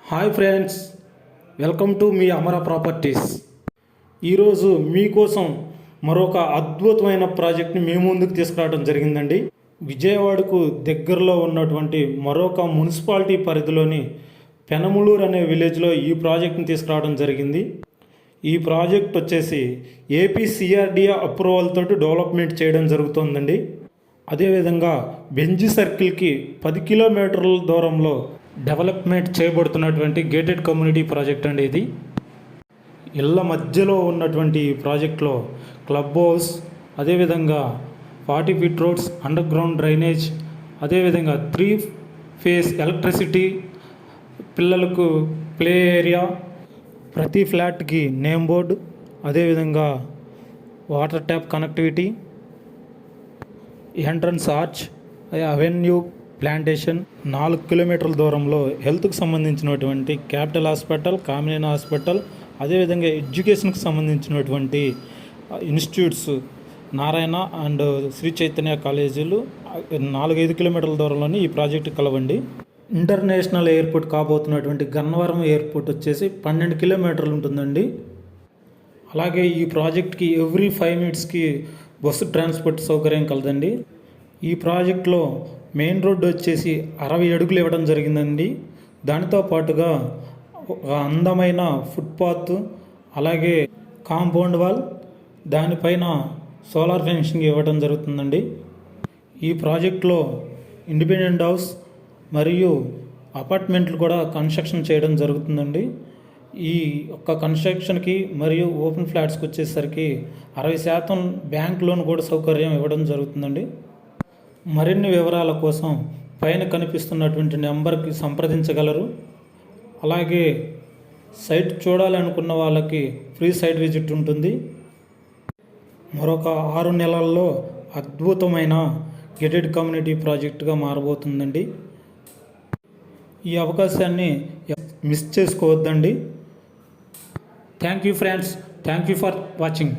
Hi friends, welcome to me అమర properties. ఈరోజు మీకోసం మరొక అద్భుతమైన ప్రాజెక్ట్ని మీ ముందుకు తీసుకురావడం జరిగిందండి. విజయవాడకు దగ్గరలో ఉన్నటువంటి మరొక మున్సిపాలిటీ పరిధిలోని పెనమలూరు అనే విలేజ్లో ఈ ప్రాజెక్ట్ని తీసుకురావడం జరిగింది. ఈ ప్రాజెక్ట్ వచ్చేసి ఏపీ సిఆర్డిఏ అప్రూవల్ తోటి డెవలప్మెంట్ చేయడం జరుగుతుందండి. అదేవిధంగా బెంజి సర్కిల్కి 10 కిలోమీటర్ల దూరంలో డెవలప్మెంట్ చేయబడుతున్నటువంటి గేటెడ్ కమ్యూనిటీ ప్రాజెక్ట్ అండి. ఇది ఇళ్ళ మధ్యలో ఉన్నటువంటి ఈ ప్రాజెక్ట్లో క్లబ్ హౌస్, అదేవిధంగా 40 feet roads, under ground drainage, అదేవిధంగా 3 ఫేస్ ఎలక్ట్రిసిటీ, పిల్లలకు ప్లే ఏరియా, ప్రతి ఫ్లాట్కి నేమ్ బోర్డు, అదేవిధంగా water tap connectivity, entrance arch, avenue plantation, 4 కిలోమీటర్ల దూరంలో హెల్త్కి సంబంధించినటువంటి క్యాపిటల్ హాస్పిటల్, కామినేని హాస్పిటల్, అదేవిధంగా ఎడ్యుకేషన్కి సంబంధించినటువంటి ఇన్స్టిట్యూట్స్ నారాయణ అండ్ శ్రీ చైతన్య కాలేజీలు 4-5 కిలోమీటర్ల దూరంలోనే ఈ ప్రాజెక్టు కలవండి. ఇంటర్నేషనల్ ఎయిర్పోర్ట్ కాబోతున్నటువంటి గన్నవరం ఎయిర్పోర్ట్ వచ్చేసి 12 కిలోమీటర్లు ఉంటుందండి. అలాగే ఈ ప్రాజెక్ట్కి ఎవ్రీ 5 మినిట్స్కి బస్సు ట్రాన్స్పోర్ట్ సౌకర్యం కలదండి. ఈ ప్రాజెక్ట్లో మెయిన్ రోడ్డు వచ్చేసి 60 అడుగులు ఇవ్వడం జరిగిందండి. దానితో పాటుగా ఒక అందమైన ఫుట్పాత్, అలాగే కాంపౌండ్ వాల్, దానిపైన సోలార్ ఫెన్సింగ్ ఇవ్వడం జరుగుతుందండి. ఈ ప్రాజెక్ట్లో ఇండిపెండెంట్ హౌస్ మరియు అపార్ట్మెంట్లు కూడా కన్స్ట్రక్షన్ చేయడం జరుగుతుందండి. ఈ ఒక్క కన్స్ట్రక్షన్కి మరియు ఓపెన్ ఫ్లాట్స్కి వచ్చేసరికి 60% బ్యాంక్ లోన్ కూడా సౌకర్యం ఇవ్వడం జరుగుతుందండి. మరిన్ని వివరాల కోసం పైన కనిపిస్తున్నటువంటి నెంబర్కి సంప్రదించగలరు. అలాగే సైట్ చూడాలనుకున్న వాళ్ళకి ఫ్రీ సైట్ విజిట్ ఉంటుంది. మరొక 6 నెలల్లో అద్భుతమైన గేటెడ్ కమ్యూనిటీ ప్రాజెక్టుగా మారబోతుందండి. ఈ అవకాశాన్ని మిస్ చేసుకోవద్దండి. Thank you friends, thank you for watching.